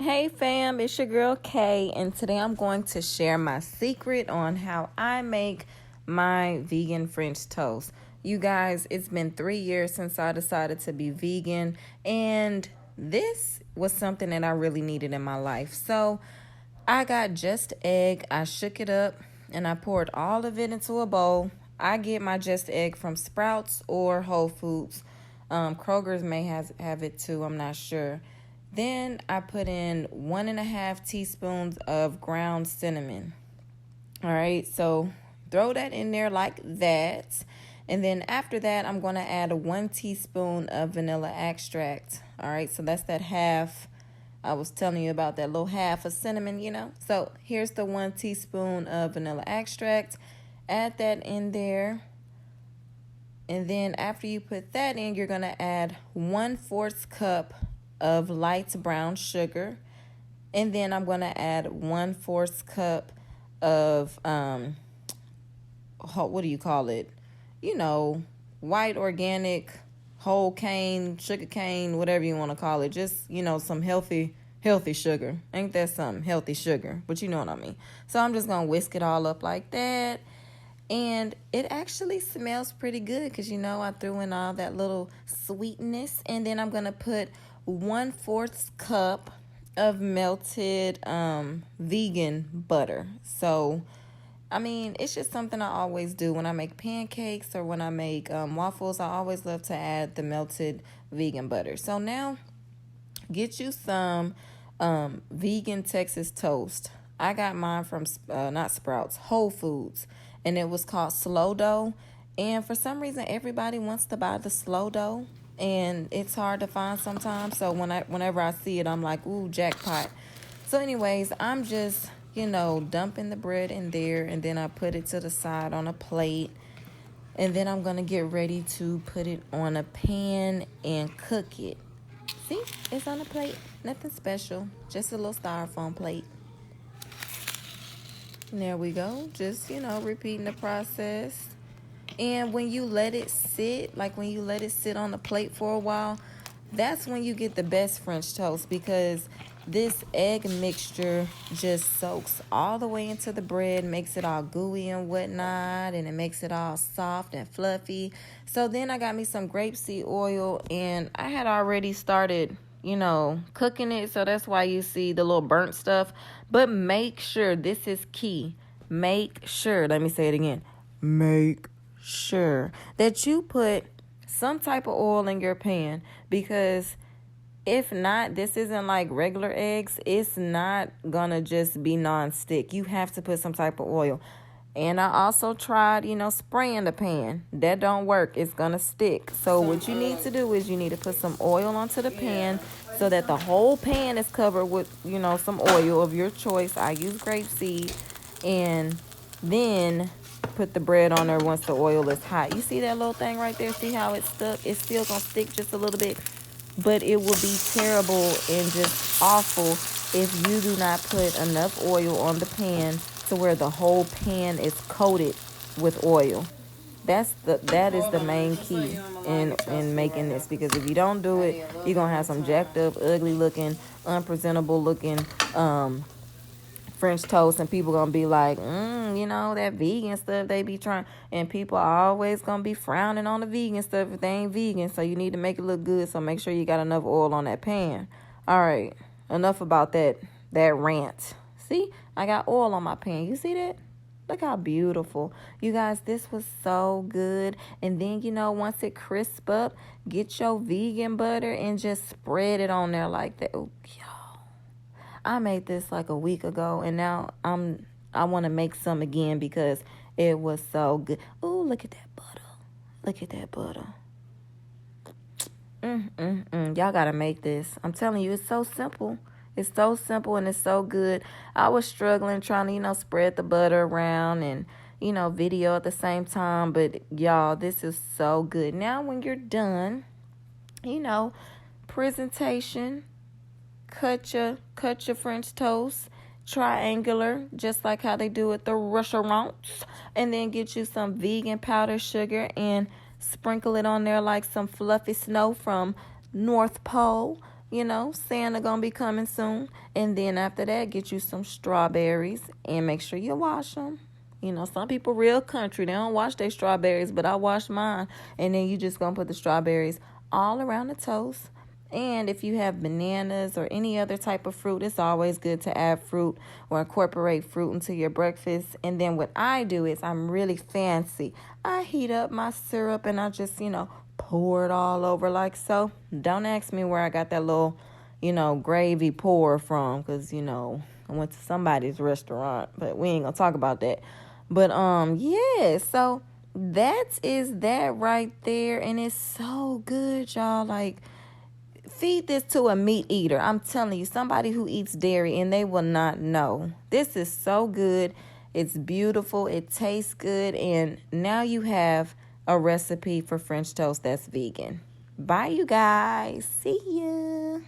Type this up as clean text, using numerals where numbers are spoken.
Hey fam, it's your girl Kay, and today I'm going to share my secret on how I make my vegan French toast. You guys, it's been 3 years since I decided to be vegan, and this was something that I really needed in my life. So I got just egg, I shook it up, and I poured all of it into a bowl. I get my just egg from Sprouts or Whole Foods. Kroger's may have it too, I'm not sure. Then I put in 1.5 teaspoons of ground cinnamon. All right, so throw that in there like that. And then after that, I'm going to add 1 teaspoon of vanilla extract. All right, so that's that half. I was telling you about that little half of cinnamon. So here's the 1 teaspoon of vanilla extract. Add that in there. And then after you put that in, you're going to add 1/4 cup of light brown sugar. And then I'm going to add 1/4 cup of, what do you call it? White organic, whole cane, sugar cane, whatever you want to call it. Just, some healthy sugar. Ain't that something? Healthy sugar. But you know what I mean. So I'm just going to whisk it all up like that. And it actually smells pretty good because, I threw in all that little sweetness. And then I'm going to put 1/4 cup of melted vegan butter. So, it's just something I always do when I make pancakes or when I make waffles. I always love to add the melted vegan butter. So now get you some vegan Texas toast. I got mine from, not Sprouts, Whole Foods. And it was called Slow Dough. And for some reason, everybody wants to buy the Slow Dough. And it's hard to find sometimes. So whenever I see it, I'm like, ooh, jackpot. So anyways, I'm just, dumping the bread in there. And then I put it to the side on a plate. And then I'm going to get ready to put it on a pan and cook it. See, it's on a plate. Nothing special. Just a little styrofoam plate. And there we go. Just, repeating the process. And when you let it sit, like when you let it sit on the plate for a while, that's when you get the best French toast because this egg mixture just soaks all the way into the bread, makes it all gooey and whatnot, and it makes it all soft and fluffy. So then I got me some grapeseed oil, and I had already started cooking it. So that's why you see the little burnt stuff. But make sure, this is key. Make sure, let me say it again. Make sure that you put some type of oil in your pan because if not, this isn't like regular eggs. It's not gonna just be non-stick. You have to put some type of oil. And I also tried, spraying the pan. That don't work. It's going to stick. So what you need to do is you need to put some oil onto the pan so that the whole pan is covered with, some oil of your choice. I use grapeseed. And then put the bread on there once the oil is hot. You see that little thing right there? See how it's stuck? It's still going to stick just a little bit. But it will be terrible and just awful if you do not put enough oil on the pan to where the whole pan is coated with oil. That is the main key in making this, because if you don't do it, you're gonna have some jacked up, ugly looking, unpresentable looking French toast, and people gonna be like, that vegan stuff they be trying, and people are always gonna be frowning on the vegan stuff if they ain't vegan. So you need to make it look good. So make sure you got enough oil on that pan. All right, enough about that rant. See, I got oil on my pan. You see that? Look how beautiful. You guys, this was so good. And then, once it crisp up, get your vegan butter and just spread it on there like that. Oh, y'all. I made this like a week ago, and now I want to make some again because it was so good. Ooh, look at that butter. Look at that butter. Y'all got to make this. I'm telling you, it's so simple. It's so simple and it's so good. I was struggling trying to, spread the butter around and, video at the same time. But, y'all, this is so good. Now, when you're done, presentation, cut your French toast, triangular, just like how they do at the restaurants. And then get you some vegan powdered sugar and sprinkle it on there like some fluffy snow from North Pole. Santa gonna be coming soon. And then after that, get you some strawberries and make sure you wash them. Some people real country. They don't wash their strawberries, but I wash mine. And then you just gonna put the strawberries all around the toast. And if you have bananas or any other type of fruit, it's always good to add fruit or incorporate fruit into your breakfast. And then what I do is I'm really fancy. I heat up my syrup and I just, pour it all over like so. Don't ask me where I got that little, gravy pour from because, I went to somebody's restaurant, but we ain't going to talk about that. But, yeah, so that is that right there. And it's so good, y'all. Like, feed this to a meat eater. I'm telling you, somebody who eats dairy and they will not know. This is so good. It's beautiful. It tastes good. And now you have a recipe for French toast that's vegan. Bye, you guys. See ya.